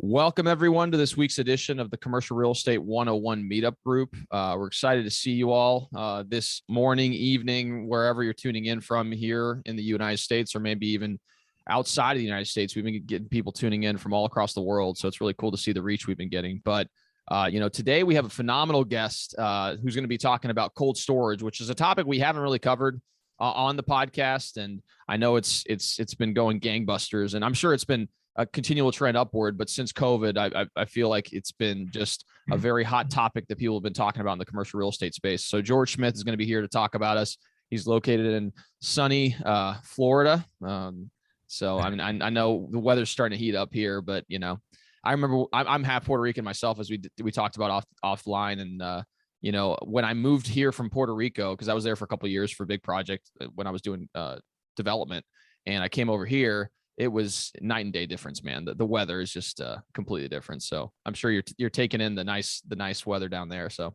Welcome, everyone, to this week's edition of the Commercial Real Estate 101 Meetup Group. We're excited to see you all this morning, evening, wherever you're tuning in from here in the United States, or maybe even outside of the United States. We've been getting people tuning in from all across the world, so it's really cool to see the reach we've been getting. But today we have a phenomenal guest who's going to be talking about cold storage, which is a topic we haven't really covered on the podcast. And I know it's been going gangbusters, and I'm sure it's been a continual trend upward, but since COVID, I feel like it's been just a very hot topic that people have been talking about in the commercial real estate space. So George Smith is going to be here to talk about us. He's located in sunny Florida. So I mean, I know the weather's starting to heat up here, but I remember I'm half Puerto Rican myself, as we talked about offline. And when I moved here from Puerto Rico, because I was there for a couple of years for a big project when I was doing development, and I came over here, it was night and day difference, man. The weather is just completely different. So I'm sure you're taking in the nice weather down there. So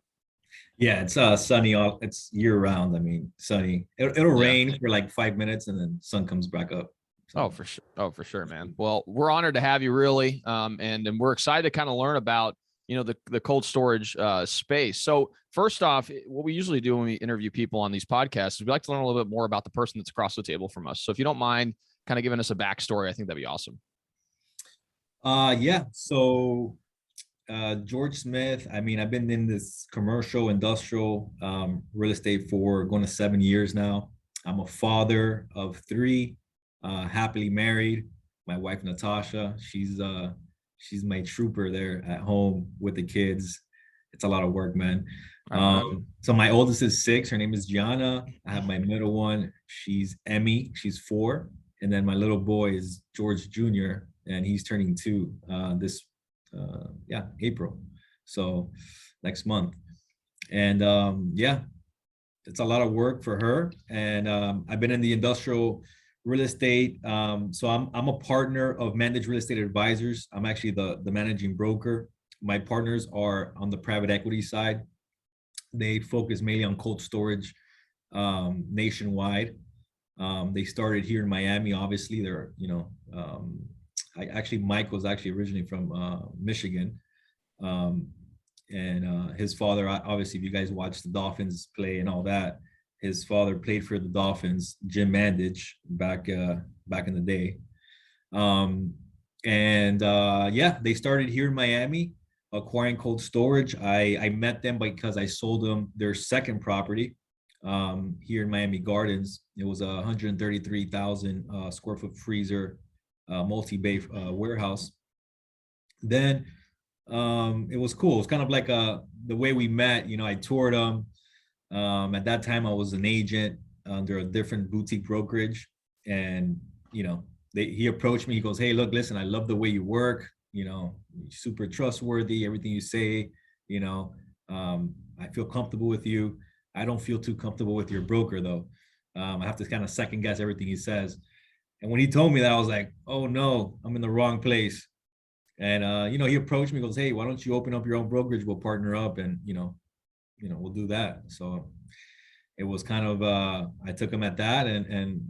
yeah, it's sunny it's year round. I mean, sunny. It'll rain for like 5 minutes and then sun comes back up. So. For sure, man. Well, we're honored to have you, really. And we're excited to kind of learn about, the cold storage space. So first off, what we usually do when we interview people on these podcasts is we like to learn a little bit more about the person that's across the table from us. So if you don't mind kind of giving us a backstory, I think that'd be awesome. So George Smith, I mean, I've been in this commercial, industrial real estate for going to 7 years now. I'm a father of 3, happily married. My wife, Natasha, she's my trooper there at home with the kids. It's a lot of work, man. So my oldest is 6. Her name is Gianna. I have my middle one. She's Emmy. She's 4. And then my little boy is George Jr., and he's turning 2 this April. So next month. And it's a lot of work for her. And I've been in the industrial real estate. So I'm a partner of Mandich Real Estate Advisors. I'm actually the managing broker. My partners are on the private equity side. They focus mainly on cold storage nationwide. They started here in Miami. Obviously, they're Mike was actually originally from Michigan, and his father, obviously, if you guys watch the Dolphins play and all that, his father played for the Dolphins, Jim Mandich, back in the day. They started here in Miami, acquiring cold storage. I met them because I sold them their second property here in Miami Gardens. It was a 133,000 square foot freezer, multi-bay warehouse. Then it was cool. It was kind of like the way we met. I toured them. At that time, I was an agent under a different boutique brokerage, and he approached me. He goes, "Hey, look, listen, I love the way you work. Super trustworthy. Everything you say. I feel comfortable with you. I don't feel too comfortable with your broker, though. I have to kind of second guess everything he says." And when he told me that, I was like, "Oh no, I'm in the wrong place." And he approached me, goes, "Hey, why don't you open up your own brokerage? We'll partner up, and we'll do that." So it was kind of I took him at that, and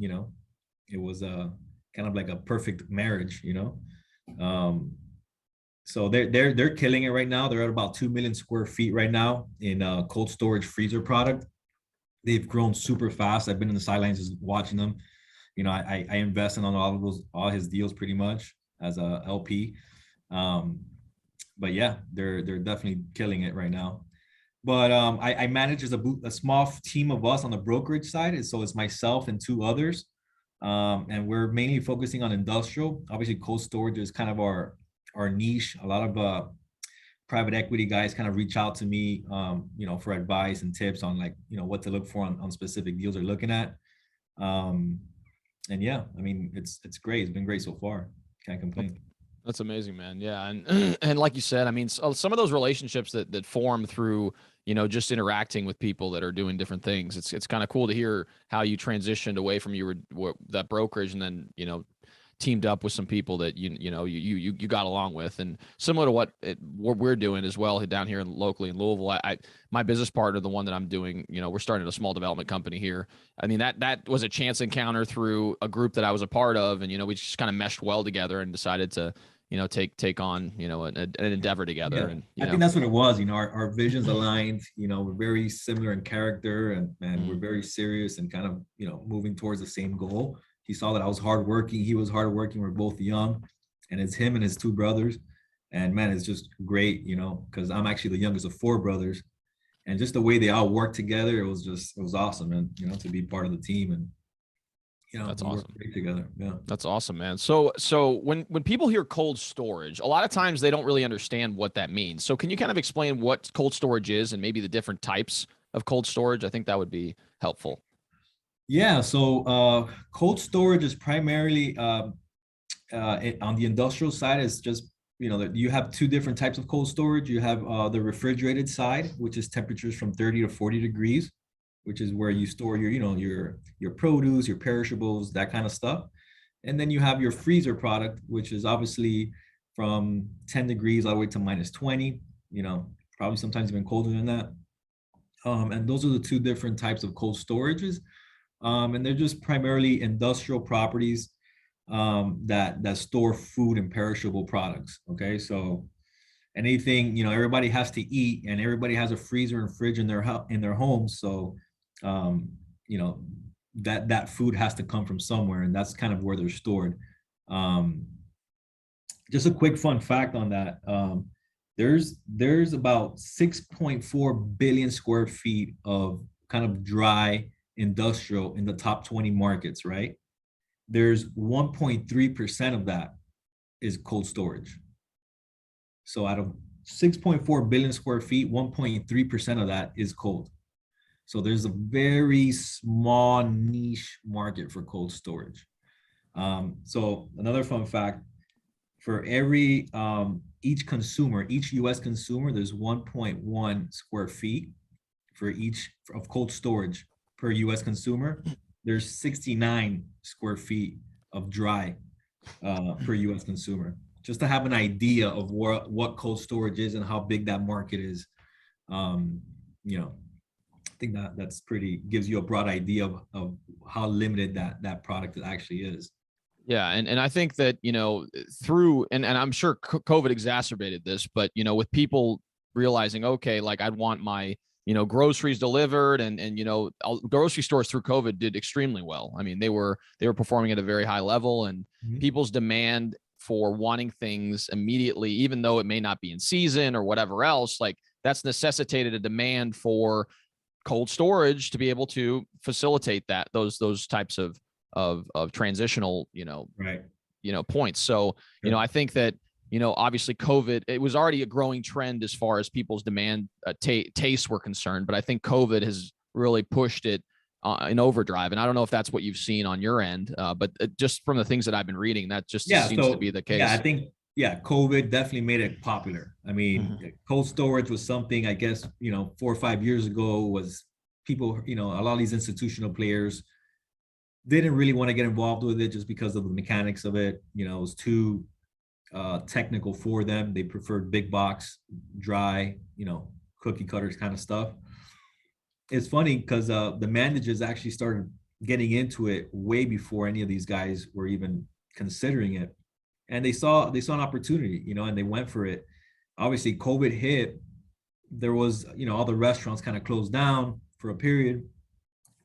it was kind of like a perfect marriage, So they're killing it right now. They're at about 2 million square feet right now in cold storage freezer product. They've grown super fast. I've been in the sidelines just watching them. I invest in all his deals pretty much as a LP. But yeah, they're definitely killing it right now. But I manage as a small team of us on the brokerage side. And so it's myself and 2 others. And we're mainly focusing on industrial. Obviously, cold storage is kind of our niche. A lot of private equity guys kind of reach out to me, for advice and tips on what to look for on specific deals they're looking at. And yeah, I mean, it's great. It's been great so far. Can't complain. That's amazing, man. Yeah. And like you said, I mean, some of those relationships that form through, just interacting with people that are doing different things. It's kind of cool to hear how you transitioned away from that brokerage and then, teamed up with some people that you got along with, and similar to what we're doing as well down here locally in Louisville. My business partner, the one that I'm doing, we're starting a small development company here. I mean, that was a chance encounter through a group that I was a part of, and we just kind of meshed well together and decided to take on, an endeavor together. Yeah, And, I think that's what it was. Our visions aligned. We're very similar in character, and we're very serious and kind of moving towards the same goal. He saw that I was hardworking. He was hardworking. We're both young, and it's him and his two brothers. And man, it's just great, because I'm actually the youngest of four brothers, and just the way they all work together, it was awesome, and to be part of the team, and that's we work awesome. great together. Yeah. That's awesome, man. So when people hear cold storage, a lot of times they don't really understand what that means. So can you kind of explain what cold storage is and maybe the different types of cold storage? I think that would be helpful. Yeah. So cold storage is primarily on the industrial side. Is just that you have two different types of cold storage. You have the refrigerated side, which is temperatures from 30 to 40 degrees, which is where you store your produce, your perishables, that kind of stuff. And then you have your freezer product, which is obviously from 10 degrees all the way to minus 20, probably sometimes even colder than that. And those are the two different types of cold storages. And they're just primarily industrial properties that store food and perishable products. Okay, so anything, everybody has to eat, and everybody has a freezer and fridge in their homes. So that food has to come from somewhere, and that's kind of where they're stored. Just a quick fun fact on that. There's about 6.4 billion square feet of kind of dry industrial in the top 20 markets, right? There's 1.3% of that is cold storage. So out of 6.4 billion square feet, 1.3% of that is cold. So there's a very small niche market for cold storage. So another fun fact, for every each US consumer, there's 1.1 square feet for each of cold storage per US consumer. There's 69 square feet of dry per US consumer. Just to have an idea of what cold storage is and how big that market is. I think that's pretty, gives you a broad idea of how limited that product actually is. Yeah. And I think that, through, and I'm sure COVID exacerbated this, but, with people realizing, okay, like I'd want my, groceries delivered, and grocery stores through COVID did extremely well. I mean, they were performing at a very high level, and people's demand for wanting things immediately, even though it may not be in season or whatever else, like that's necessitated a demand for cold storage to be able to facilitate those types of transitional, right, points. So, I think that, obviously COVID, it was already a growing trend as far as people's demand tastes were concerned, but I think COVID has really pushed it in overdrive. And I don't know if that's what you've seen on your end, but just from the things that I've been reading, that just seems to be the case. Yeah, I think, COVID definitely made it popular. I mean, cold storage was something, I guess, 4 or 5 years ago, was people, a lot of these institutional players didn't really want to get involved with it just because of the mechanics of it. It was too technical for them. They preferred big box, dry, cookie cutters kind of stuff. It's funny because the Mandiches actually started getting into it way before any of these guys were even considering it, and they saw an opportunity, and they went for it. Obviously, COVID hit. There was, all the restaurants kind of closed down for a period,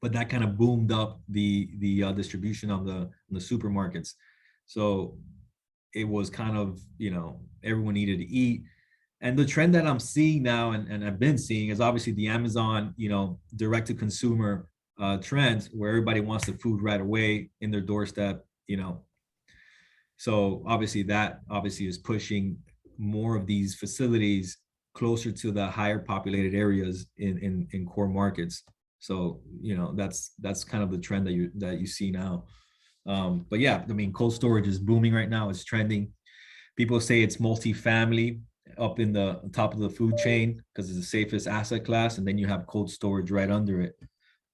but that kind of boomed up the distribution on the supermarkets. So it was kind of, everyone needed to eat. And the trend that I'm seeing now, and I've been seeing, is obviously the Amazon, direct to consumer trend, where everybody wants the food right away in their doorstep, So that is pushing more of these facilities closer to the higher populated areas in core markets. So, that's kind of the trend that you see now. But yeah, I mean, cold storage is booming right now. It's trending. People say it's multifamily up in the top of the food chain because it's the safest asset class, and then you have cold storage right under it.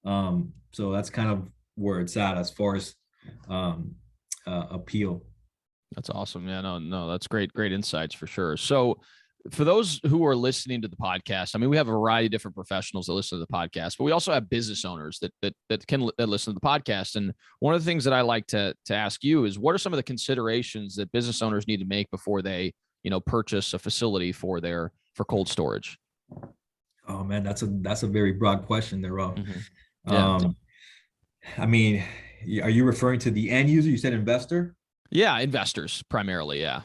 So that's kind of where it's at as far as appeal. That's awesome. Yeah, no, that's great insights for sure. So For those who are listening to the podcast, I mean, we have a variety of different professionals that listen to the podcast, but we also have business owners that listen to the podcast. And one of the things that I like to ask you is, what are some of the considerations that business owners need to make before they, purchase a facility for cold storage? Oh man, that's a very broad question there, Rob. Mm-hmm. Yeah. Um, I mean, are you referring to the end user? You said investor? Yeah. Investors primarily. Yeah.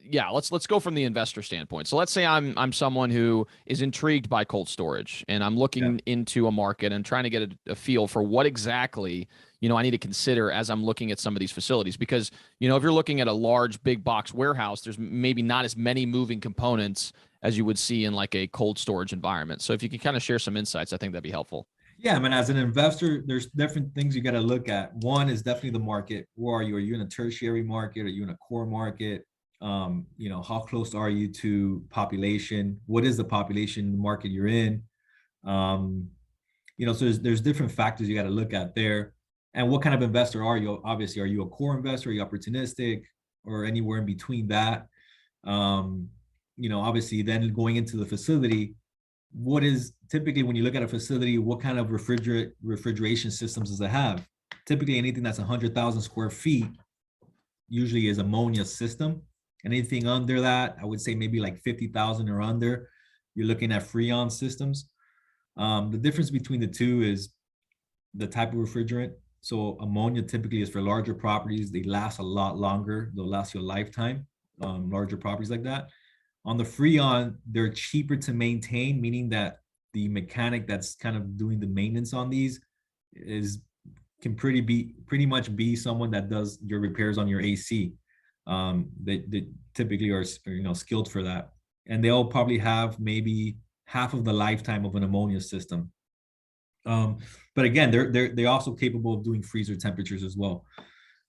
Yeah, let's go from the investor standpoint. So let's say I'm someone who is intrigued by cold storage, and I'm looking into a market and trying to get a feel for what exactly I need to consider as I'm looking at some of these facilities. Because if you're looking at a large big box warehouse, there's maybe not as many moving components as you would see in like a cold storage environment. So if you could kind of share some insights, I think that'd be helpful. Yeah, I mean, as an investor, there's different things you got to look at. One is definitely the market. Where are you? Are you in a tertiary market? Are you in a core market? How close are you to population? What is the population market you're in? So there's different factors you got to look at there. And what kind of investor are you? Obviously, are you a core investor? Are you opportunistic, or anywhere in between that? Obviously, then going into the facility, what is typically, when you look at a facility, what kind of refrigeration systems does it have? Typically, anything that's 100,000 square feet usually is ammonia system. Anything under that, I would say maybe like 50,000 or under, you're looking at Freon systems. The difference between the two is the type of refrigerant. So ammonia typically is for larger properties. They last a lot longer. They'll last you a lifetime, larger properties like that. On the Freon, they're cheaper to maintain, meaning that the mechanic that's kind of doing the maintenance on these can pretty much be someone that does your repairs on your AC. They typically are skilled for that, and they'll probably have maybe half of the lifetime of an ammonia system. But again, they're also capable of doing freezer temperatures as well.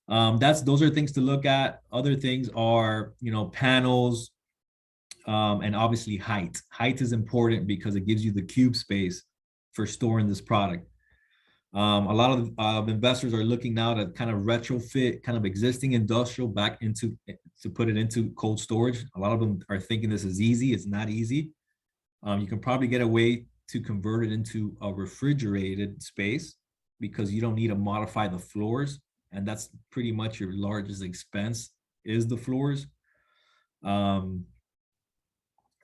Those are things to look at. Other things are panels, and obviously height. Height is important because it gives you the cube space for storing this product. A lot of investors are looking now to kind of retrofit kind of existing industrial back to put it into cold storage. A lot of them are thinking this is easy. It's not easy. You can probably get a way to convert it into a refrigerated space, because you don't need to modify the floors, and that's pretty much your largest expense is the floors.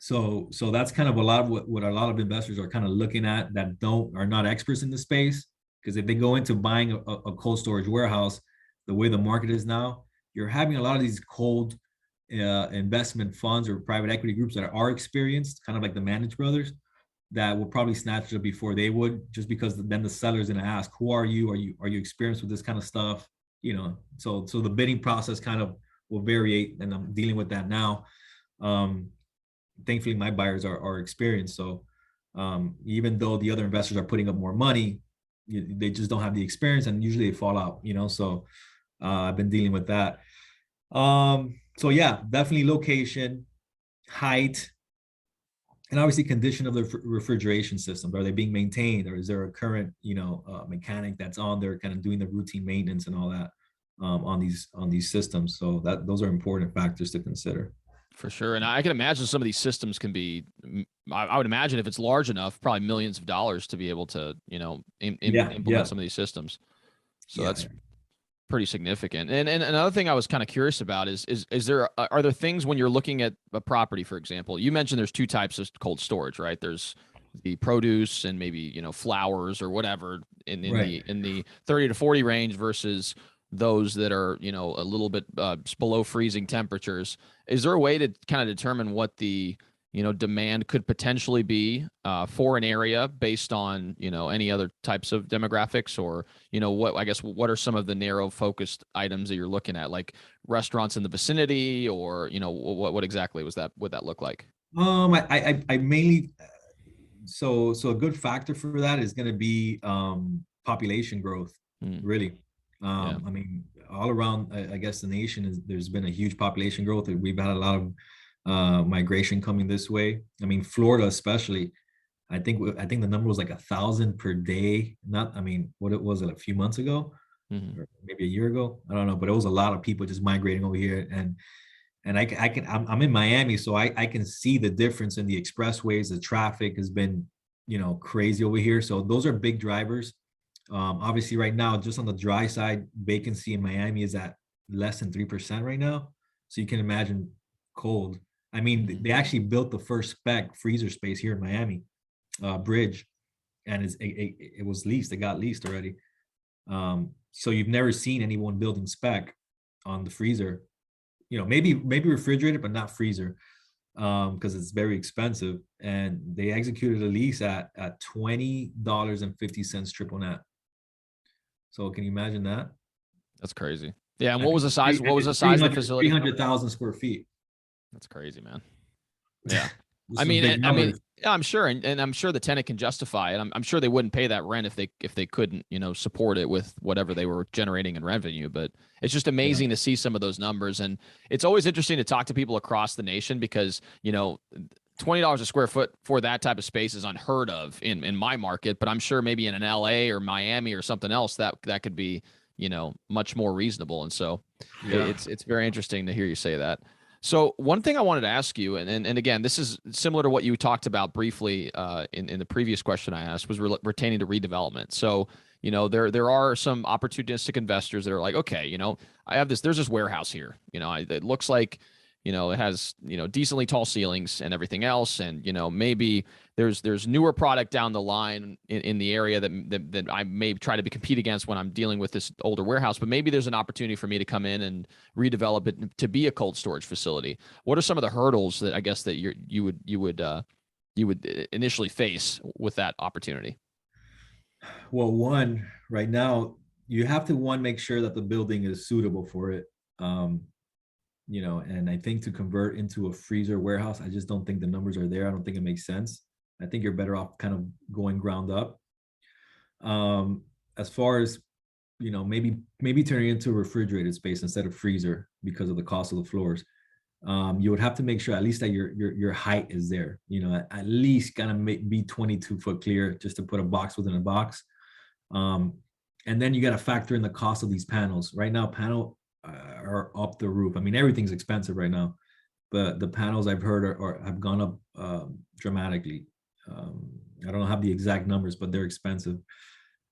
So that's kind of a lot of what a lot of investors are kind of looking at that are not experts in the space. Because if they go into buying a cold storage warehouse, the way the market is now, you're having a lot of these cold investment funds or private equity groups that are experienced, kind of like the Mandich brothers, that will probably snatch it up before they would, just because then the seller's going to ask, who are you? Are you experienced with this kind of stuff? So the bidding process kind of will vary, and I'm dealing with that now. Thankfully, my buyers are experienced. So even though the other investors are putting up more money, they just don't have the experience, and usually they fall out. So I've been dealing with that. So yeah, definitely location, height, and obviously condition of the refrigeration system. Are they being maintained, or is there a current mechanic that's on there kind of doing the routine maintenance and all that on these systems? So those are important factors to consider. For sure. And I can imagine some of these systems can be, I would imagine if it's large enough, probably millions of dollars to be able to, implement some of these systems. So that's pretty significant. And another thing I was kind of curious about is are there things when you're looking at a property, for example, you mentioned there's two types of cold storage, right? There's the produce and maybe, flowers or whatever in the 30 to 40 range versus those that are, a little bit below freezing temperatures. Is there a way to kind of determine what the, demand could potentially be for an area based on, any other types of demographics, or, what are some of the narrow focused items that you're looking at, like restaurants in the vicinity, or, what exactly would that look like? I mainly, so a good factor for that is going to be population growth, really. I mean, all around, I guess the nation there's been a huge population growth. We've had a lot of migration coming this way. I mean, Florida especially. I think the number was like 1,000 per day. What it was a few months ago, or maybe a year ago. I don't know, but it was a lot of people just migrating over here, And I'm in Miami, so I can see the difference in the expressways. The traffic has been, crazy over here. So those are big drivers. Obviously, right now, just on the dry side, vacancy in Miami is at less than 3% right now. So you can imagine cold. I mean, they actually built the first spec freezer space here in Miami, Bridge, and it was leased. It got leased already. So you've never seen anyone building spec on the freezer. Maybe refrigerated, but not freezer, because it's very expensive. And they executed a lease at $20.50 triple net. So can you imagine that? That's crazy. Yeah. And what was the size? What was the size of the facility? 300,000 square feet. That's crazy, man. Yeah. I mean, yeah, I'm sure, and I'm sure the tenant can justify it. I'm sure they wouldn't pay that rent if they couldn't, support it with whatever they were generating in revenue. But it's just amazing to see some of those numbers, and it's always interesting to talk to people across the nation because $20 a square foot for that type of space is unheard of in my market. But I'm sure maybe in an LA or Miami or something else that could be much more reasonable. And so it's very interesting to hear you say that. So one thing I wanted to ask you, and again, this is similar to what you talked about briefly in the previous question I asked, was retaining to redevelopment. So, there are some opportunistic investors that are like, okay, I have there's this warehouse here, it looks like, it has, decently tall ceilings and everything else. And, maybe there's newer product down the line in the area that I may try to compete against when I'm dealing with this older warehouse, but maybe there's an opportunity for me to come in and redevelop it to be a cold storage facility. What are some of the hurdles that I guess that you would initially face with that opportunity? Well, one, right now, you have to make sure that the building is suitable for it. And I think to convert into a freezer warehouse, I just don't think the numbers are there. I don't think it makes sense. I think you're better off kind of going ground up. As far as, maybe turning it into a refrigerated space instead of freezer because of the cost of the floors. You would have to make sure at least that your height is there, at least kind of be 22 foot clear just to put a box within a box. And then you got to factor in the cost of these panels. Right now, panel are up the roof. I mean, everything's expensive right now, but the panels I've heard have gone up dramatically. I don't have the exact numbers, but they're expensive.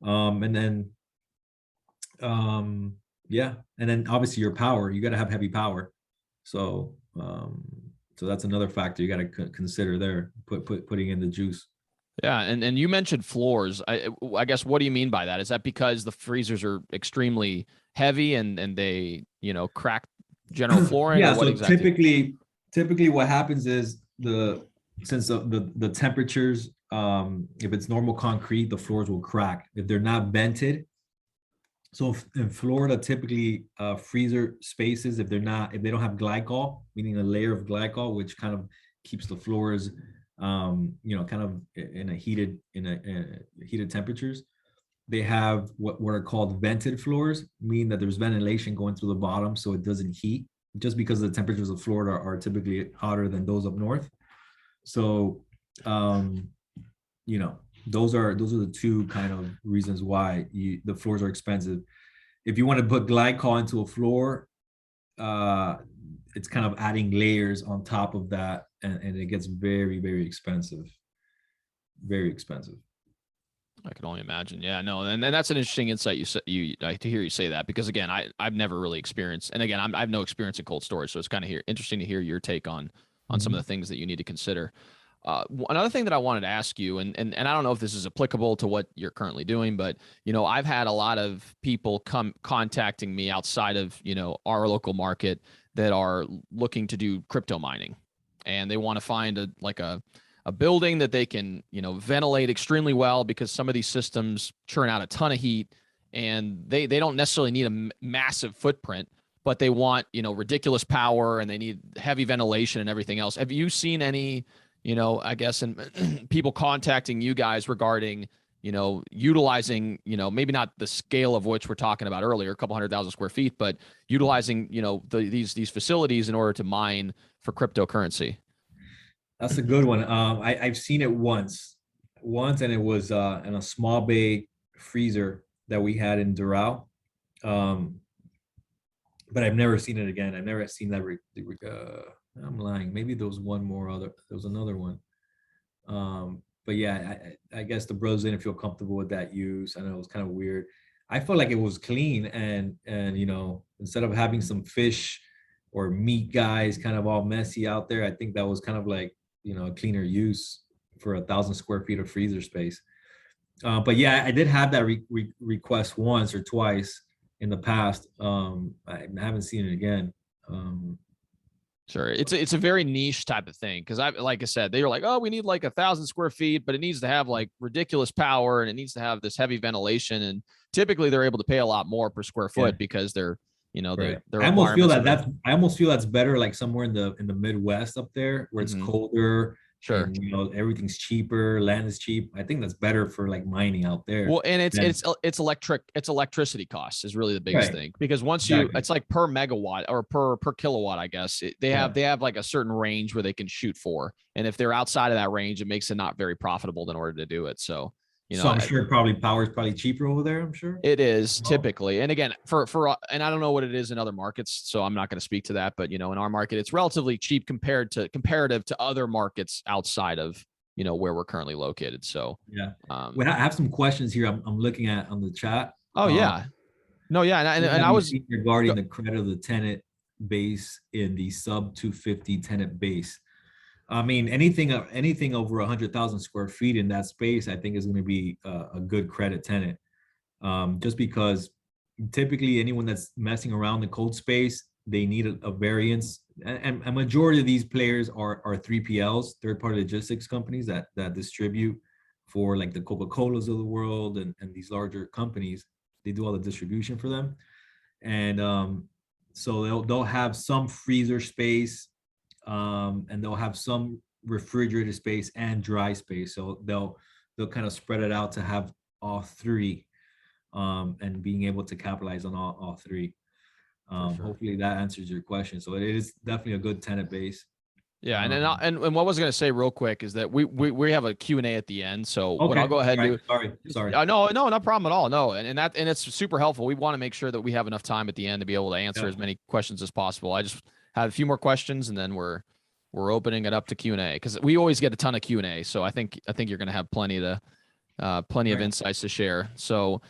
And then obviously your power, you got to have heavy power. So that's another factor you got to consider there, putting in the juice. Yeah, and you mentioned floors. I guess, what do you mean by that? Is that because the freezers are extremely heavy and they crack general flooring? Yeah. Or what So exactly? typically what happens is since the temperatures, if it's normal concrete, the floors will crack if they're not vented. So in Florida, typically freezer spaces, if they don't have glycol, meaning a layer of glycol, which kind of keeps the floors kind of in a heated temperatures, they have what are called vented floors, meaning that there's ventilation going through the bottom so it doesn't heat, just because the temperatures of Florida are typically hotter than those up north. So those are the two kind of reasons why the floors are expensive. If you want to put glycol into a floor, it's kind of adding layers on top of that, and it gets very, very expensive. Very expensive. I can only imagine. Yeah, no, and that's an interesting insight to hear you say that, because again, I've never really experienced, and again, I have no experience in cold storage, so it's kind of interesting to hear your take on some of the things that you need to consider. Another thing that I wanted to ask you, and I don't know if this is applicable to what you're currently doing, but I've had a lot of people contacting me outside of our local market that are looking to do crypto mining, and they want to find a building that they can ventilate extremely well, because some of these systems churn out a ton of heat, and they don't necessarily need a massive footprint, but they want ridiculous power, and they need heavy ventilation and everything else. Have you seen any I guess, and people contacting you guys regarding, utilizing, maybe not the scale of which we're talking about earlier, a couple 100,000 square feet, but utilizing, these facilities in order to mine for cryptocurrency? That's a good one. I've seen it once, and it was in a small bay freezer that we had in Doral. but I've never seen it again. I've never seen that. I'm lying. Maybe there was one more other. There was another one. But yeah, I guess the bros didn't feel comfortable with that use. I know it was kind of weird. I felt like it was clean, and instead of having some fish or meat guys kind of all messy out there, I think that was kind of like a cleaner use for 1,000 square feet of freezer space. But yeah, I did have that request once or twice in the past. I haven't seen it again. Sure. It's a very niche type of thing. Cause like I said, they were like, oh, we need like 1,000 square feet, but it needs to have like ridiculous power and it needs to have this heavy ventilation. And typically they're able to pay a lot more per square foot because they're, Right. their I almost feel requirements I almost feel that's better like somewhere in the Midwest up there where it's colder. Sure. And everything's cheaper, land is cheap. I think that's better for like mining out there. Well, and it's electricity costs is really the biggest thing, because once it's like per megawatt or per kilowatt, I guess they have like a certain range where they can shoot for. And if they're outside of that range, it makes it not very profitable in order to do it. So, so I'm sure power is probably cheaper over there. I'm sure it is typically. And again, and I don't know what it is in other markets, so I'm not going to speak to that. But in our market, it's relatively cheap comparative to other markets outside of where we're currently located. So yeah, I have some questions here. I'm looking at on the chat. Oh yeah, no yeah, and I was regarding the credit of the tenant base in the sub 250 tenant base. I mean, anything over 100,000 square feet in that space, I think is going to be a good credit tenant. Just because typically anyone that's messing around the cold space, they need a variance. And a majority of these players are 3PLs, third-party logistics companies that distribute for like the Coca-Colas of the world and these larger companies. They do all the distribution for them. And so they'll have some freezer space, and they'll have some refrigerated space and dry space. So they'll kind of spread it out to have all three, and being able to capitalize on all three. Sure. Hopefully that answers your question. So it is definitely a good tenant base. Yeah, and what I was going to say real quick is that we have a Q&A at the end. So what I'll go ahead and do. Sorry. No, no problem at all. No, and it's super helpful. We want to make sure that we have enough time at the end to be able to answer as many questions as possible. I just have a few more questions, and then we're opening it up to Q&A, because we always get a ton of Q&A. So I think you're going to have plenty of insights to share. So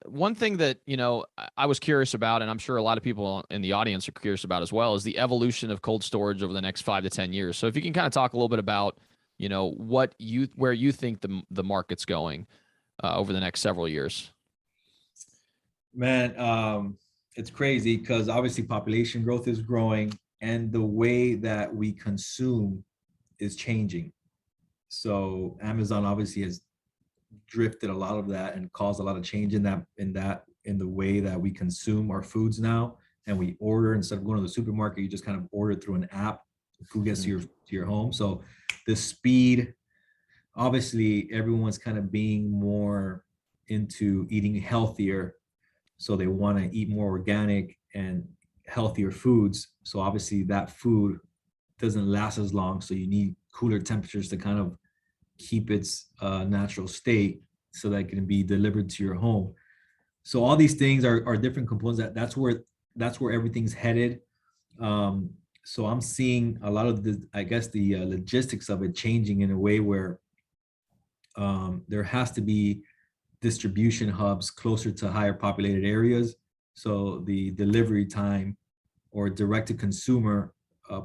one thing that I was curious about, and I'm sure a lot of people in the audience are curious about as well, is the evolution of cold storage over the next 5 to 10 years. So if you can kind of talk a little bit about where you think the market's going over the next several years. Man, it's crazy because obviously population growth is growing and the way that we consume is changing. So Amazon obviously has drifted a lot of that and caused a lot of change in the way that we consume our foods now. And we order, instead of going to the supermarket, you just kind of order through an app. Food gets to your home. So the speed, obviously everyone's kind of being more into eating healthier. So they want to eat more organic and healthier foods. So obviously that food doesn't last as long. So you need cooler temperatures to kind of keep its natural state so that it can be delivered to your home. So all these things are different components. That's where everything's headed. So I'm seeing a lot of the logistics of it changing in a way where there has to be distribution hubs closer to higher populated areas. So the delivery time or direct to consumer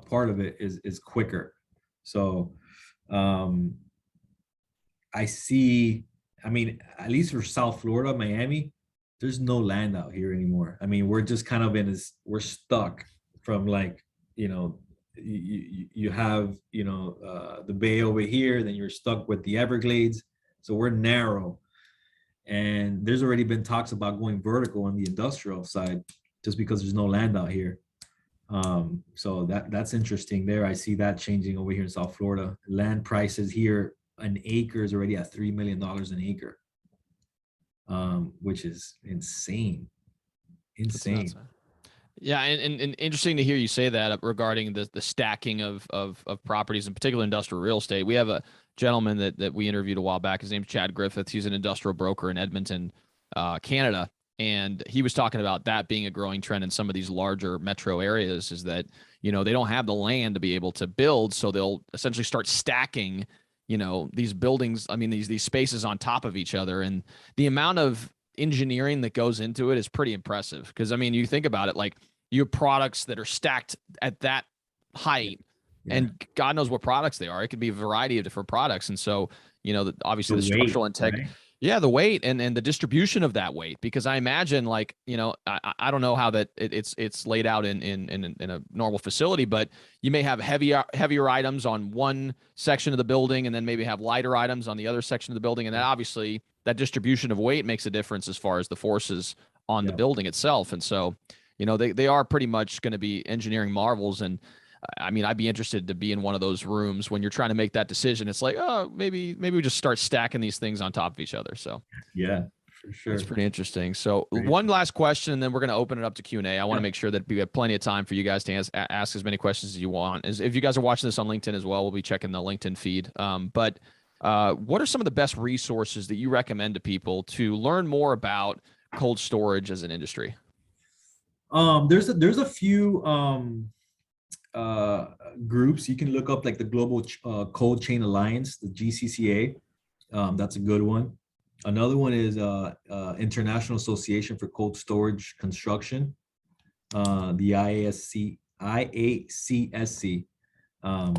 part of it is quicker. So I see, I mean, at least for South Florida, Miami, there's no land out here anymore. I mean, we're just kind of we're stuck from like, you have, the bay over here, then you're stuck with the Everglades. So we're narrow. And there's already been talks about going vertical on the industrial side just because there's no land out here. So that's interesting there. I see that changing over here in South Florida. Land prices here, an acre is already at $3 million an acre, which is insane. Yeah, and interesting to hear you say that regarding the stacking of properties, in particular industrial real estate. We have a gentleman that we interviewed a while back. His name's Chad Griffith. He's an industrial broker in Edmonton, Canada, And he was talking about that being a growing trend in some of these larger metro areas, is that, they don't have the land to be able to build. So they'll essentially start stacking, these buildings. I mean, these spaces on top of each other. And the amount of engineering that goes into it is pretty impressive. Cause I mean, you think about it, like you have products that are stacked at that height, Yeah. and God knows what products they are. It could be a variety of different products. And so, obviously The the weight, structural integrity, right? yeah, the weight and the distribution of that weight, because I imagine, like, I don't know how that it's laid out in a normal facility, but you may have heavier items on one section of the building, and then maybe have lighter items on the other section of the building, and that obviously that distribution of weight makes a difference as far as the forces on the Yeah. building itself. And so, they are pretty much going to be engineering marvels. And I mean, I'd be interested to be in one of those rooms when you're trying to make that decision. It's like, oh, maybe we just start stacking these things on top of each other. So Yeah, for that's sure. pretty interesting. So Great. one last question, and then we're going to open it up to Q&A. I want to Yeah. make sure that we have plenty of time for you guys to ask as many questions as you want. If you guys are watching this on LinkedIn as well, we'll be checking the LinkedIn feed. But what are some of the best resources that you recommend to people to learn more about cold storage as an industry? There's a few uh, groups you can look up, like the Global Cold Chain Alliance, the GCCA. That's a good one. Another one is International Association for Cold Storage Construction, the IACSC,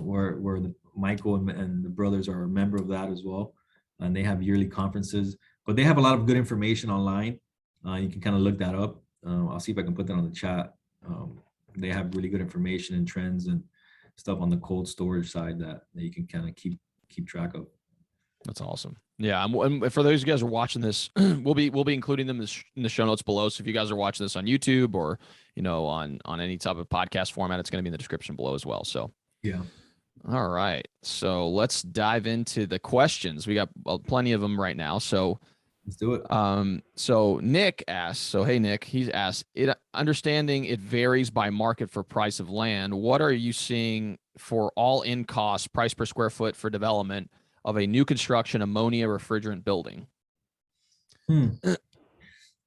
where Michael and the brothers are a member of that as well, and they have yearly conferences. But they have a lot of good information online. You can kind of look that up. I'll see if I can put that on the chat. They have really good information and trends and stuff on the cold storage side that you can kind of keep track of. That's awesome. Yeah, and for those of you guys who are watching this, we'll be including them in the show notes below. So if you guys are watching this on YouTube or on any type of podcast format, it's going to be in the description below as well. So yeah. All right, so let's dive into the questions. We got plenty of them right now. So Let's do it. So Nick asks, hey Nick, he's asked, understanding it varies by market for price of land, what are you seeing for all-in cost, price per square foot for development of a new construction ammonia refrigerant building?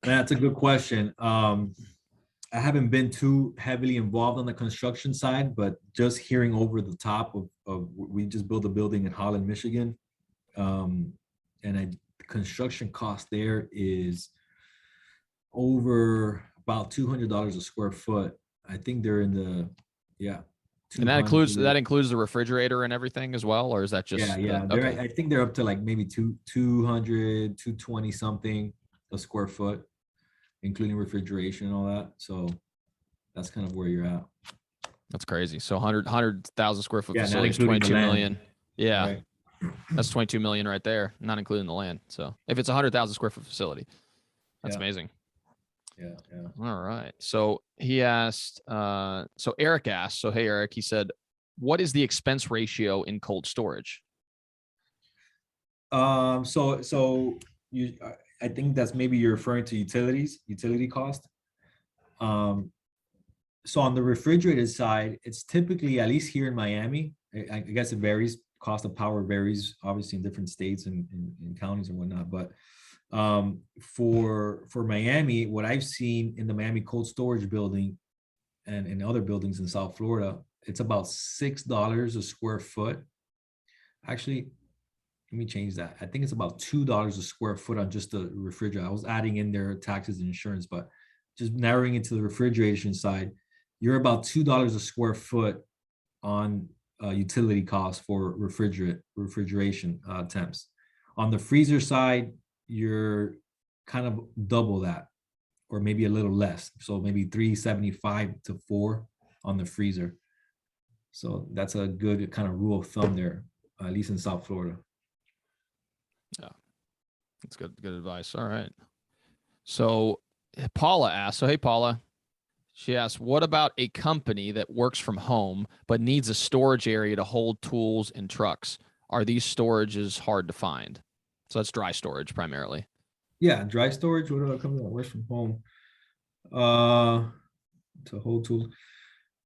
That's a good question. I haven't been too heavily involved on the construction side, but just hearing over the top of we just built a building in Holland, Michigan. And construction cost there is over about $200 a square foot. I think they're in the, yeah. And that includes the refrigerator and everything as well, or is that just okay. I think they're up to like maybe 200, 220 something a square foot, including refrigeration and all that. So that's kind of where you're at. That's crazy. So 100,000 square foot facility is 22 land. million. Yeah. Right. That's 22 million right there, not including the land. So if it's 100,000 square foot facility, that's amazing. Yeah. All right. So he asked, so Eric asked, hey, Eric, he said, what is the expense ratio in cold storage? So you, I think that's maybe you're referring to utility cost. So on the refrigerated side, it's typically, at least here in Miami, I guess it varies. Cost of power varies obviously in different states and counties and whatnot. But for Miami, what I've seen in the Miami cold storage building and in other buildings in South Florida, it's about $6 a square foot. Actually, let me change that. I think it's about $2 a square foot on just the refrigerator. I was adding in their taxes and insurance, but just narrowing into the refrigeration side, you're about $2 a square foot on utility costs for refrigeration temps. On the freezer side, you're kind of double that, or maybe a little less. So maybe $3.75 to $4 on the freezer. So that's a good kind of rule of thumb there, at least in South Florida. Yeah, that's good advice. All right. So Paula asked, hey Paula, she asked, what about a company that works from home but needs a storage area to hold tools and trucks? Are these storages hard to find? So that's dry storage primarily. Yeah, dry storage. What about a company that works from home? To hold tools.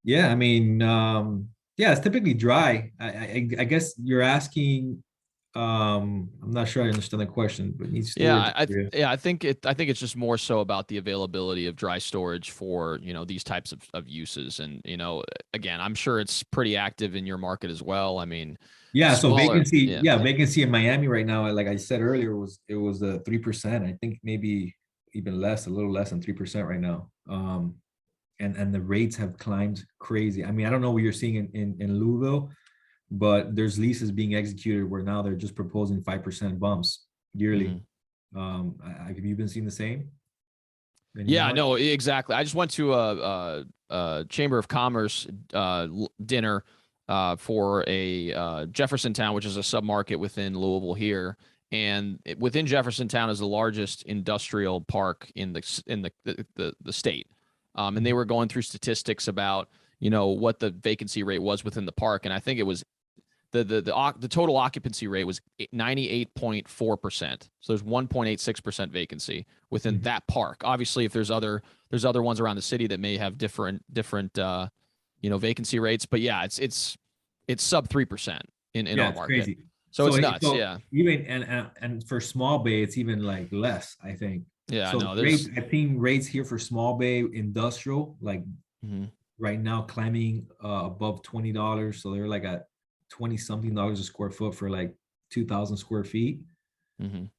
Yeah, I mean, yeah, it's typically dry. I guess you're asking I'm not sure I understand the question, but needs Yeah, storage area. I think it's just more so about the availability of dry storage for, these types of uses. And, again, I'm sure it's pretty active in your market as well. I mean, Yeah, so smaller, vacancy, yeah. yeah, vacancy in Miami right now, like I said earlier, it was 3%. I think maybe even less, a little less than 3% right now. And the rates have climbed crazy. I mean, I don't know what you're seeing in Louisville, but there's leases being executed where now they're just proposing 5% bumps yearly. Mhm. Have you been seeing the same in your Yeah, market? no, exactly. I just went to a Chamber of Commerce dinner for a Jeffersontown, which is a submarket within Louisville here, and within Jeffersontown is the largest industrial park in the state. And they Mhm. were going through statistics about what the vacancy rate was within the park, and I think it was the total occupancy rate was 98.4%. So there's 1.86% vacancy within Mhm. that park. Obviously, if there's other ones around the city that may have different vacancy rates, but yeah, it's sub 3% in Yeah, our it's market. crazy. So So it's nuts. Yeah. even and for small bay, it's even like less, I think. Yeah, So no, rates, there's I think rates here for small bay industrial, like mhm, right now climbing above $20. So they're like at 20 something dollars a square foot for like 2,000 square feet, mhm.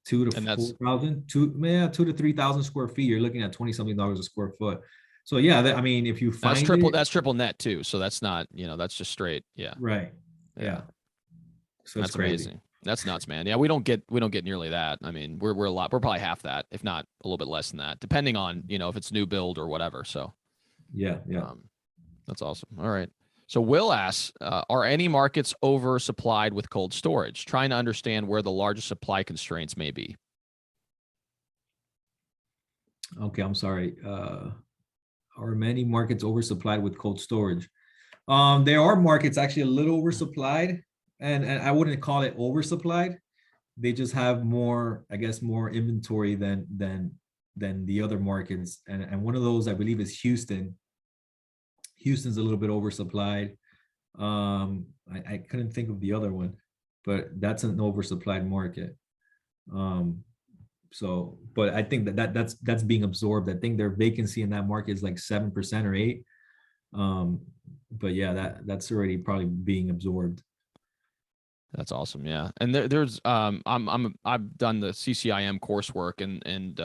two to And four that's thousand, two, yeah, 2 to 3,000 square feet. You're looking at 20 something dollars a square foot. So yeah, I mean, if you that's find triple it, that's triple net too. So that's not, that's just straight. Yeah. right. Yeah. Yeah. So it's That's crazy. amazing. That's nuts, man. Yeah, we don't get nearly that. I mean, we're a lot. We're probably half that, if not a little bit less than that, depending on if it's new build or whatever. So, Yeah. Yeah. um, that's awesome. All right. So Will asks, are any markets oversupplied with cold storage? Trying to understand where the largest supply constraints may be. Okay. I'm sorry. Are many markets oversupplied with cold storage? There are markets actually a little oversupplied, and I wouldn't call it oversupplied. They just have more, I guess, more inventory than the other markets. And one of those, I believe, is Houston. Houston's a little bit oversupplied. I couldn't think of the other one, but that's an oversupplied market. Um, but I think that's being absorbed. I think their vacancy in that market is like 7% or 8. Um, but yeah, that's already probably being absorbed. That's awesome. Yeah. And there's I've done the CCIM coursework, and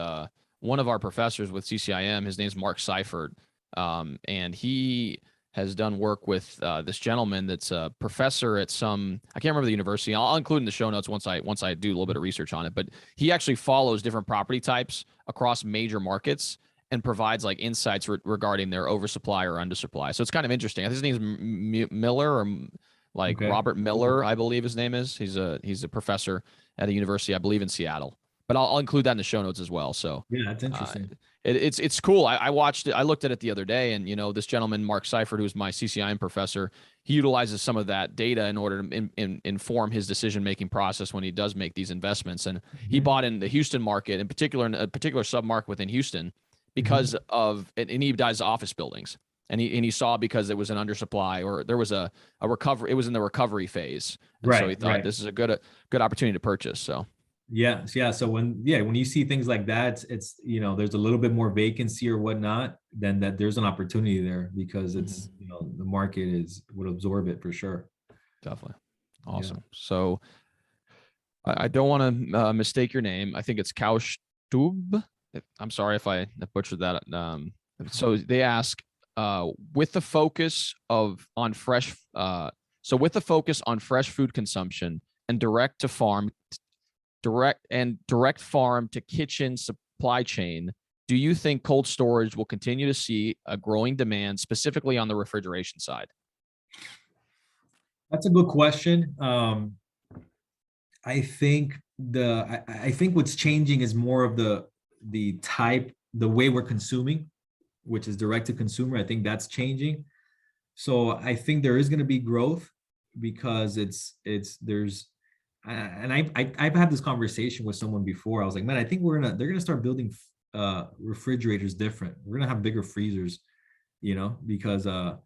one of our professors with CCIM, his name's Mark Seifert. And he has done work with this gentleman that's a professor at some, I can't remember the university. I'll include in the show notes once I do a little bit of research on it, but he actually follows different property types across major markets and provides like insights regarding their oversupply or undersupply. So it's kind of interesting. I think his name's Miller, or like Okay. Robert Miller, I believe his name is. He's a professor at a university, I believe, in Seattle. But I'll include that in the show notes as well. So Yeah, that's uh, interesting. it's cool. I watched it. I looked at it the other day, and this gentleman Mark Seifert, who's my CCIM professor, he utilizes some of that data in order to inform his decision making process when he does make these investments. And he Mhm. bought in the Houston market, in particular, in a particular submarket within Houston, Mhm. because of and he does office buildings. And he saw, because it was an undersupply, or there was a recovery. It was in the recovery phase, and so he Right, thought right. this is a good opportunity to purchase. So Yes, yeah. So when you see things like that, it's there's a little bit more vacancy or whatnot, then that there's an opportunity there because it's mhm, the market is would absorb it for sure. definitely Yeah. awesome. So I don't want to mistake your name. I think it's Kaustub. I'm sorry if I butchered that. So they ask, with the focus of on fresh, with the focus on fresh food consumption and direct farm to kitchen supply chain, do you think cold storage will continue to see a growing demand, specifically on the refrigeration side? That's a good question. I think I think what's changing is more of the way we're consuming, which is direct to consumer. I think that's changing. So I think there is going to be growth because it's there's and I've had this conversation with someone before. I was like, man, I think they're gonna start building refrigerators different. We're gonna have bigger freezers, because I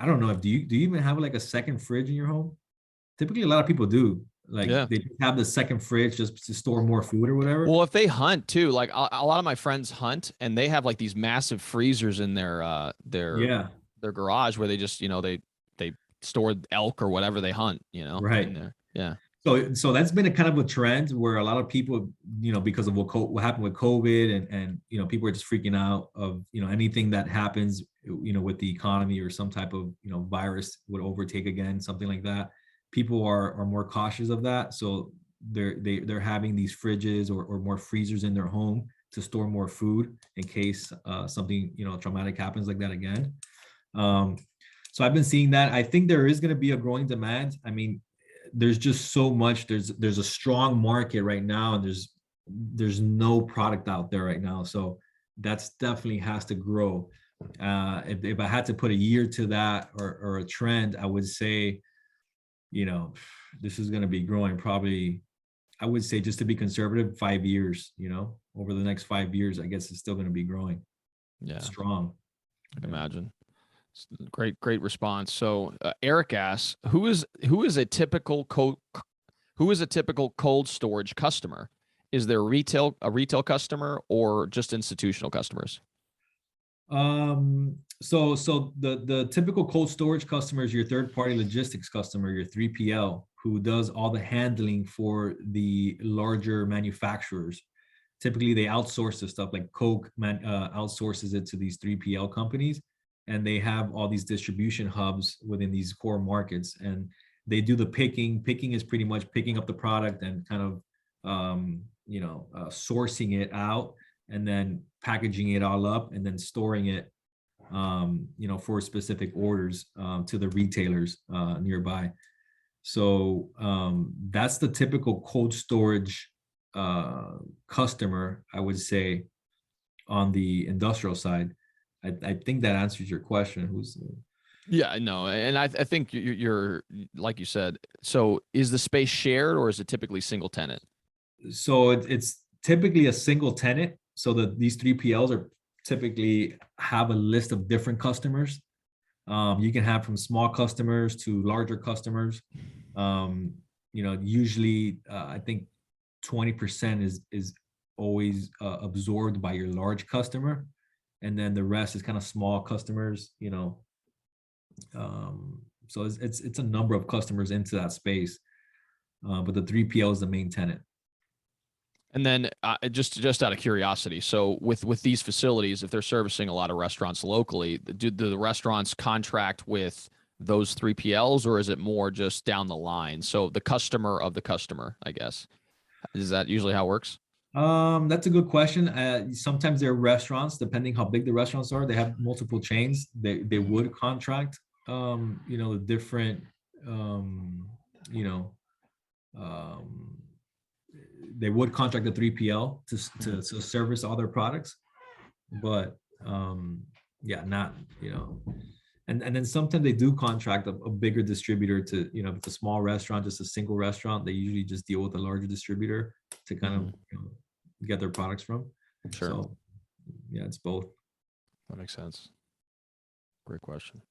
don't know if do you even have like a second fridge in your home? Typically, a lot of people do. Like Yeah. they just have the second fridge just to store more food or whatever. Well, if they hunt too, like a lot of my friends hunt and they have like these massive freezers in Yeah, their garage where they just, they store elk or whatever they hunt, in right. there. Yeah. So that's been a kind of a trend where a lot of people, because of what happened with COVID, and people are just freaking out of anything that happens, with the economy, or some type of virus would overtake again, something like that. People are more cautious of that, so they're having these fridges or more freezers in their home to store more food in case something traumatic happens like that again. Um, so I've been seeing that. I think there is going to be a growing demand. I mean, there's just so much. There's a strong market right now, and there's no product out there right now. So that's definitely has to grow. If I had to put a year to that, or a trend, I would say, this is going to be growing probably. I would say, just to be conservative, 5 years. Over the next 5 years, I guess it's still going to be growing. Yeah. Strong. I can imagine. Great response. So Eric asks, who is a typical cold storage customer? Is there a retail customer or just institutional customers? So the typical cold storage customer is your third party logistics customer, your 3PL, who does all the handling for the larger manufacturers. Typically, they outsource the stuff, like Coke outsources it to these 3PL companies, and they have all these distribution hubs within these core markets, and they do the picking. Picking is pretty much picking up the product and kind of sourcing it out, and then packaging it all up, and then storing it for specific orders to the retailers nearby. So that's the typical cold storage customer, I would say, on the industrial side. I think that answers your question. Yeah, no, and I think you're like you said. So is the space shared or is it typically single tenant? So it's typically a single tenant. So that these 3PLs are typically have a list of different customers. You can have from small customers to larger customers. Usually I think 20% is always absorbed by your large customer, and then the rest is kind of small customers. So it's a number of customers into that space, but the 3PL is the main tenant. And then just out of curiosity, so with these facilities, if they're servicing a lot of restaurants locally, do the restaurants contract with those 3PLs, or is it more just down the line? So the customer of the customer, I guess. Is that usually how it works? That's a good question. Sometimes there are restaurants, depending how big the restaurants are, they have multiple chains. They would contract, the different, they would contract the 3PL to service all their products, but yeah, not, and then sometimes they do contract a bigger distributor to, if it's a small restaurant, just a single restaurant, they usually just deal with a larger distributor to kind of get their products from. Sure. So yeah, it's both. That makes sense. Great question.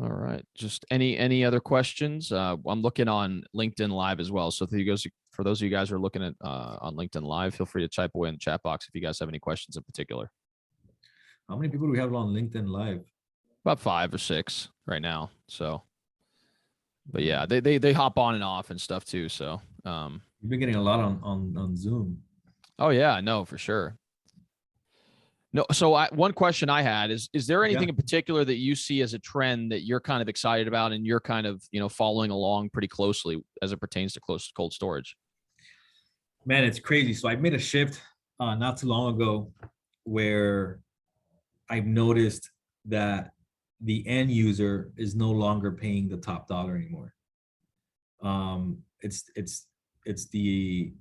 All right. Just any other questions? I'm looking on LinkedIn Live as well. So for those of you guys who are looking at on LinkedIn Live, feel free to type away in the chat box if you guys have any questions in particular. How many people do we have on LinkedIn Live? About 5 or 6 right now. So, but yeah, they hop on and off and stuff too. So you've been getting a lot on Zoom. Oh yeah, no, for sure. No, so one question I had is there anything in particular that you see as a trend that you're kind of excited about and you're kind of, following along pretty closely as it pertains to cold storage? Man, it's crazy. So I made a shift not too long ago where I've noticed that the end user is no longer paying the top dollar anymore. It's the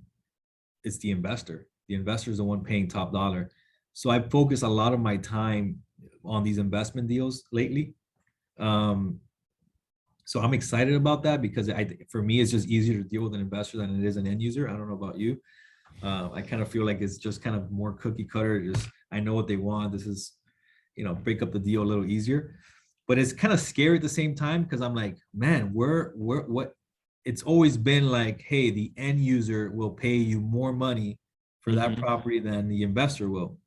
investor. The investor is the one paying top dollar. So I focus a lot of my time on these investment deals lately. So I'm excited about that because for me, it's just easier to deal with an investor than it is an end user. I don't know about you. I kind of feel like it's just kind of more cookie cutter. Just I know what they want. This is, break up the deal a little easier. but it's kind of scary at the same time because I'm like, man, what? It's always been like, hey, the end user will pay you more money for that Mhm. property than the investor will,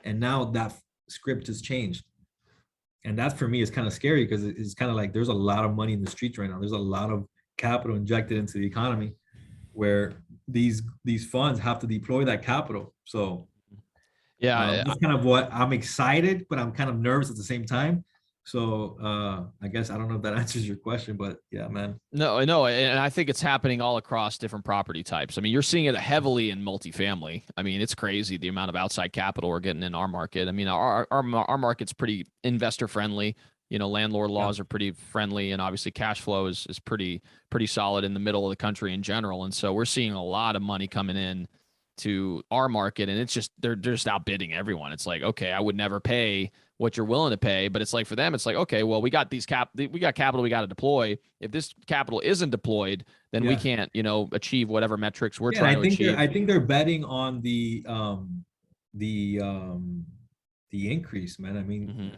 and now that script has changed, and that for me is kind of scary because it's kind of like there's a lot of money in the streets right now. There's a lot of capital injected into the economy where these funds have to deploy that capital. So Yeah. that's kind of what I'm excited, but I'm kind of nervous at the same time. So I guess I don't know if that answers your question, but yeah, man. No, and I think it's happening all across different property types. I mean, you're seeing it heavily in multifamily. I mean, it's crazy the amount of outside capital we're getting in our market. I mean, our market's pretty investor friendly. You know, landlord Yeah. laws are pretty friendly, and obviously cash flow is pretty solid in the middle of the country in general. And so we're seeing a lot of money coming in to our market, and it's just they're just outbidding everyone. It's like, okay, I would never pay what you're willing to pay, but it's like for them, it's like, okay, well, we got capital we got to deploy. If this capital isn't deployed, then we Yeah. can't, achieve whatever metrics we're Yeah, and trying to achieve. I think they're betting on the um the increase, man. I mean, Hmm.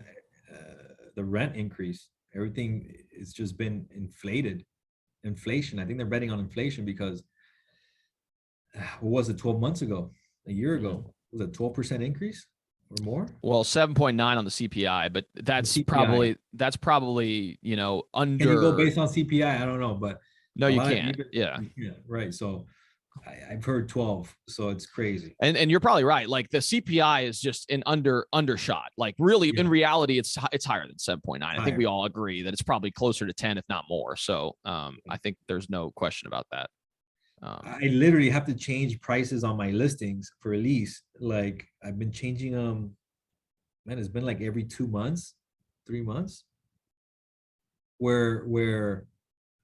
the rent increase, everything it's just been inflated. Inflation. I think they're betting on inflation because what was it 12 months ago, a year Hmm. ago? Was it 12% increase or more? Well, 7.9 on the CPI, but The that's CPI. probably that's probably Can you go under. based on CPI? I don't know, but No, a you lot of can't. even Yeah. yeah, right. So I've heard 12, so it's crazy. And you're probably right. Like the CPI is just an undershot. Like really, Yeah, in reality, it's higher than 7.9. I think we higher. all agree that it's probably closer to 10, if not more. So I think there's no question about that. I literally have to change prices on my listings for a lease. Like I've been changing them, man, it's been like every 2 months, 3 months, where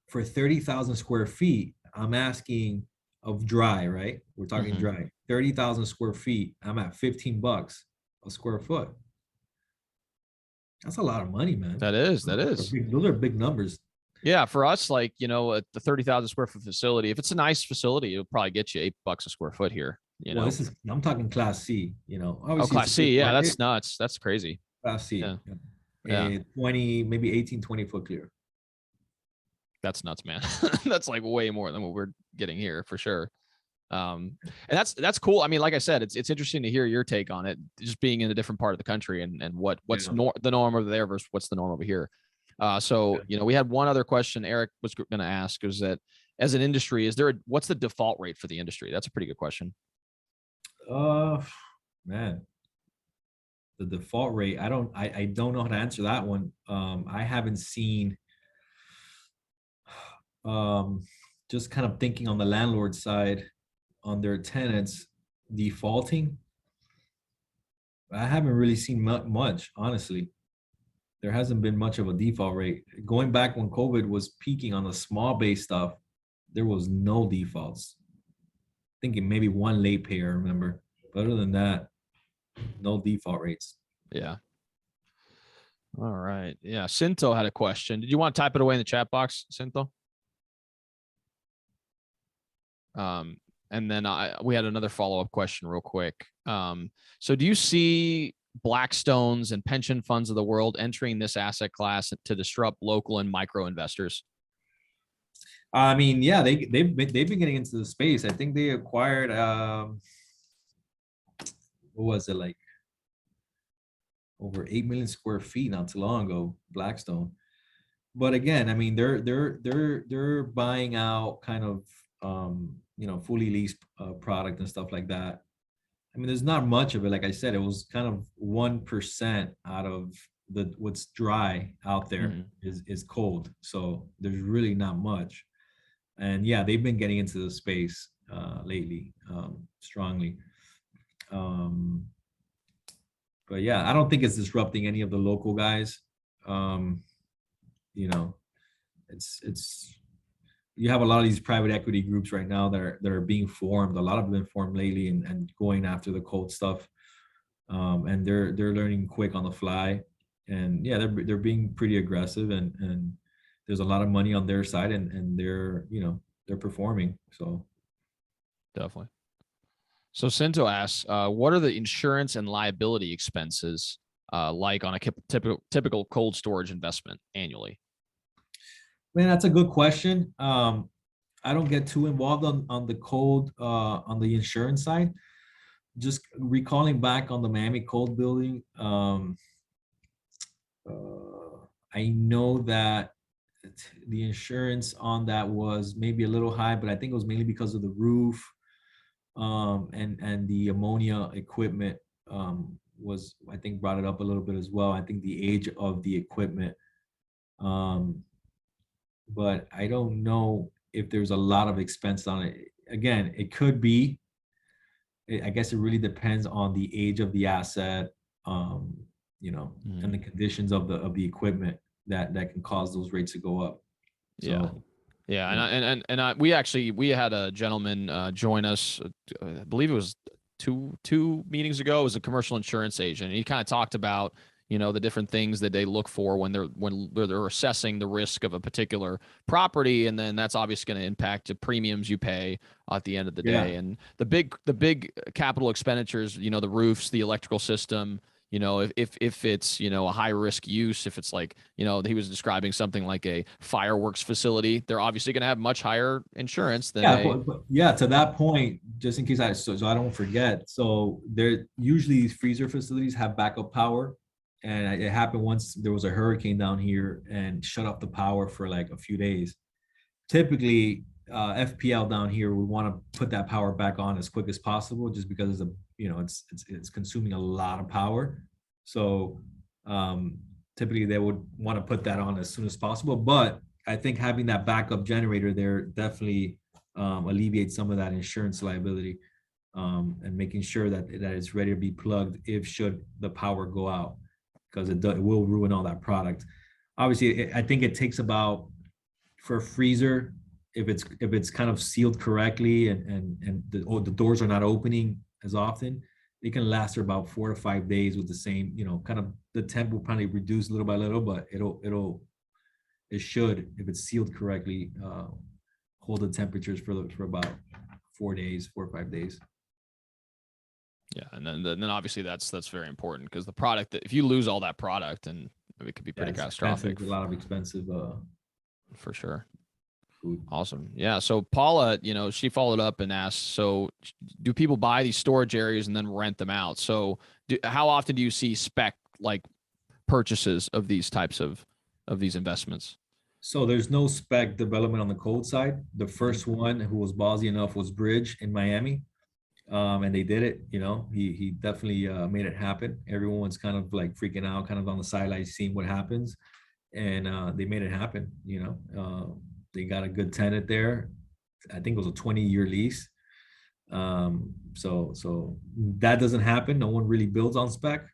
for 30,000 square feet, I'm asking of dry, right? We're talking Mhm. dry. 30,000 square feet, I'm at $15 a square foot. That's a lot of money, man. That is, that is. Those are big numbers. Yeah, for us, like at the 30,000 square foot facility, if it's a nice facility, it'll probably get you $8 a square foot here. Well, I'm talking class C, Oh, obviously it's Class a big C, yeah, that's market, nuts. That's crazy. class C. Yeah, Yeah. yeah, And 20, maybe 18, 20 foot clear. that's nuts, man. That's like way more than what we're getting here for sure. And that's cool. I mean, like I said, it's interesting to hear your take on it, just being in a different part of the country and what's Yeah. the norm over there versus what's the norm over here. So Yeah. we had one other question Eric was going to ask is that as an industry, what's the default rate for the industry? That's a pretty good question. Uh, man, the default rate, I don't know how to answer that one. I haven't seen, um, just kind of thinking on the landlord side on their tenants defaulting. I haven't really seen much, honestly. There hasn't been much of a default rate. Going back when COVID was peaking on the small base stuff, there was no defaults. Thinking maybe one late pay, I remember. But other than that, no default rates. Yeah. All right. Yeah. Cinto had a question. Did you want to type it away in the chat box, Cinto? Um, and then we had another follow-up question real quick. So do you see Blackstones and pension funds of the world entering this asset class to disrupt local and micro investors? I mean, yeah, they've been getting into the space. I think they acquired what was it, like over 8 million square feet not too long ago, Blackstone. But again, I mean, they're buying out kind of fully leased product and stuff like that. I mean, there's not much of it. Like I said, it was kind of 1% out of the what's dry out there Mhm. is cold. So there's really not much. And yeah, they've been getting into the space lately, strongly. Um, but yeah, I don't think it's disrupting any of the local guys. Um, you know, it's you have a lot of these private equity groups right now that are being formed. A lot of them been formed lately and going after the cold stuff. And they're learning quick on the fly. And yeah, they're being pretty aggressive and there's a lot of money on their side and they're performing. So Definitely. So Cinto asks, what are the insurance and liability expenses like on a typical cold storage investment annually? Man, that's a good question. I don't get too involved on the cold on the insurance side. Just recalling back on the Miami cold building, I know that the insurance on that was maybe a little high, but I think it was mainly because of the roof, and the ammonia equipment, was, I think, brought it up a little bit as well. I think the age of the equipment, but I don't know if there's a lot of expense on it. Again, it could be. I guess it really depends on the age of the asset, and the conditions of the equipment that can cause those rates to go up. Yeah. So, Yeah. And we had a gentleman join us, I believe it was two meetings ago. It was a commercial insurance agent. And he kind of talked about, the different things that they look for when they're assessing the risk of a particular property. And then that's obviously going to impact the premiums you pay at the end of the day. And the big capital expenditures, the roofs, the electrical system, if it's, a high risk use, if it's like, he was describing something like a fireworks facility, they're obviously going to have much higher insurance than to that point, just in case so I don't forget. So there usually these freezer facilities have backup power. And it happened once there was a hurricane down here and shut off the power for like a few days. Typically, FPL down here, we want to put that power back on as quick as possible, just because it's consuming a lot of power. So typically they would want to put that on as soon as possible. But I think having that backup generator there definitely alleviates some of that insurance liability, and making sure that it's ready to be plugged if should the power go out, because it will ruin all that product. Obviously, I think it takes about, for a freezer, if it's kind of sealed correctly and the doors are not opening as often, it can last for about 4 to 5 days with the same, kind of, the temp will probably reduce little by little, but it should, if it's sealed correctly, hold the temperatures for about 4 or 5 days. Yeah, and then obviously that's very important, because the product, that if you lose all that product, and it could be pretty catastrophic. A lot of expensive for sure. Food. Awesome. Yeah. So Paula, she followed up and asked, so do people buy these storage areas and then rent them out? So how often do you see spec like purchases of these types of these investments? So there's no spec development on the cold side. The first one who was ballsy enough was Bridge in Miami. And they did it, he definitely made it happen. Everyone's kind of like freaking out, kind of on the sidelines, seeing what happens. And they made it happen, they got a good tenant there. I think it was a 20-year lease. So that doesn't happen. No one really builds on spec.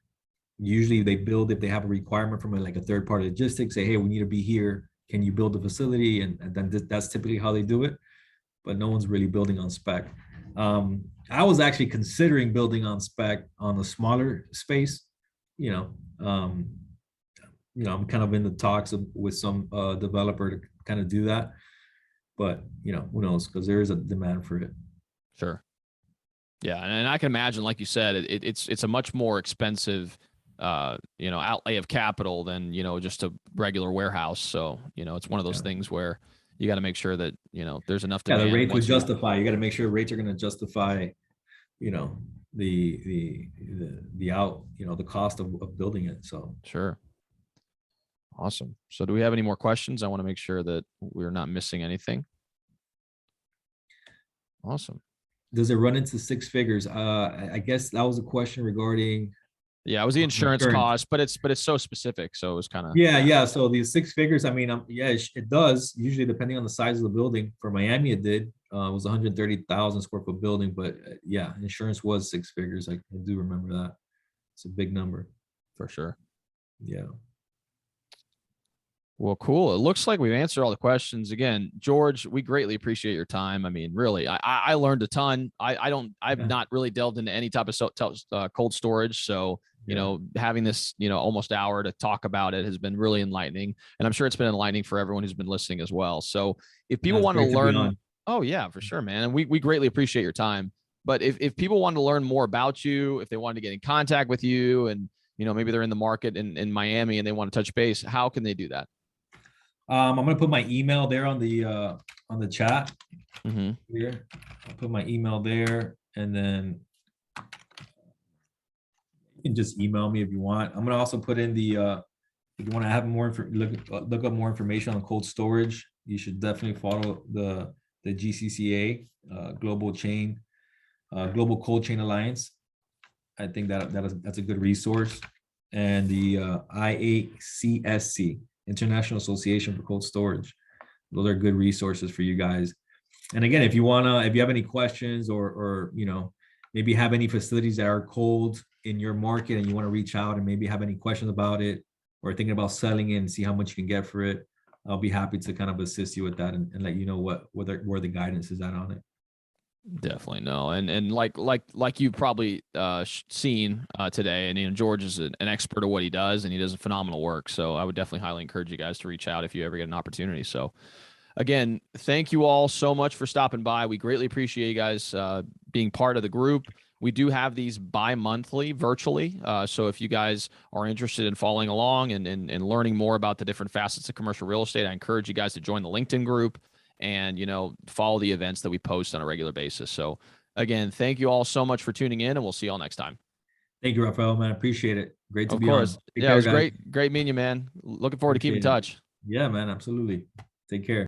Usually they build if they have a requirement from like a third party logistics, say, hey, we need to be here. Can you build the facility? And then that's typically how they do it. But no one's really building on spec. I was actually considering building on spec on a smaller space. I'm kind of in the talks with some developer to kind of do that. But who knows? Because there is a demand for it. Sure. Yeah, and I can imagine, like you said, it's a much more expensive, outlay of capital than just a regular warehouse. So it's one of those things where you got to make sure that there's enough demand. Yeah, the rates would justify. You got to make sure rates are going to justify, the cost of building it. So sure. Awesome. So do we have any more questions? I want to make sure that we're not missing anything. Awesome. Does it run into 6 figures? I guess that was a question regarding. Yeah, it was the insurance cost, but it's so specific. So it was kind of. Yeah. So these 6 figures, I mean, it does, usually depending on the size of the building. For Miami, it did. It was 130,000 square foot building, but insurance was 6 figures. I do remember that. It's a big number. For sure. Yeah. Well, cool. It looks like we've answered all the questions. Again, George, we greatly appreciate your time. I mean, really, I learned a ton. I've not really delved into any type of cold storage. So, having this, almost hour to talk about it has been really enlightening. And I'm sure it's been enlightening for everyone who's been listening as well. So if people want to learn, oh yeah, for sure, man. And we greatly appreciate your time. But if people want to learn more about you, if they want to get in contact with you and, maybe they're in the market in Miami and they want to touch base, how can they do that? I'm gonna put my email there on the chat Mm-hmm. here. I'll put my email there, and then you can just email me if you want. I'm gonna also put in the if you want to have look up more information on cold storage, you should definitely follow the GCCA, Global Cold Chain Alliance. I think that's a good resource, and the IACSC, International Association for Cold Storage. Those are good resources for you guys. And again, if you have any questions, or maybe have any facilities that are cold in your market and you want to reach out and maybe have any questions about it, or thinking about selling it and see how much you can get for it, I'll be happy to kind of assist you with that and let you know where the guidance is at on it. Definitely no, and like you've probably seen today, and George is an expert at what he does, and he does phenomenal work. So I would definitely highly encourage you guys to reach out if you ever get an opportunity. So again, thank you all so much for stopping by. We greatly appreciate you guys being part of the group. We do have these bi-monthly virtually. So if you guys are interested in following along and learning more about the different facets of commercial real estate, I encourage you guys to join the LinkedIn group and, follow the events that we post on a regular basis. So again, thank you all so much for tuning in, and we'll see you all next time. Thank you, Raphael, man. Appreciate it. Great to Of be on. course. Take Yeah, care, it was guys. great meeting you, man. Looking forward to keeping in Appreciate it. touch. Yeah, man. Absolutely. Take care.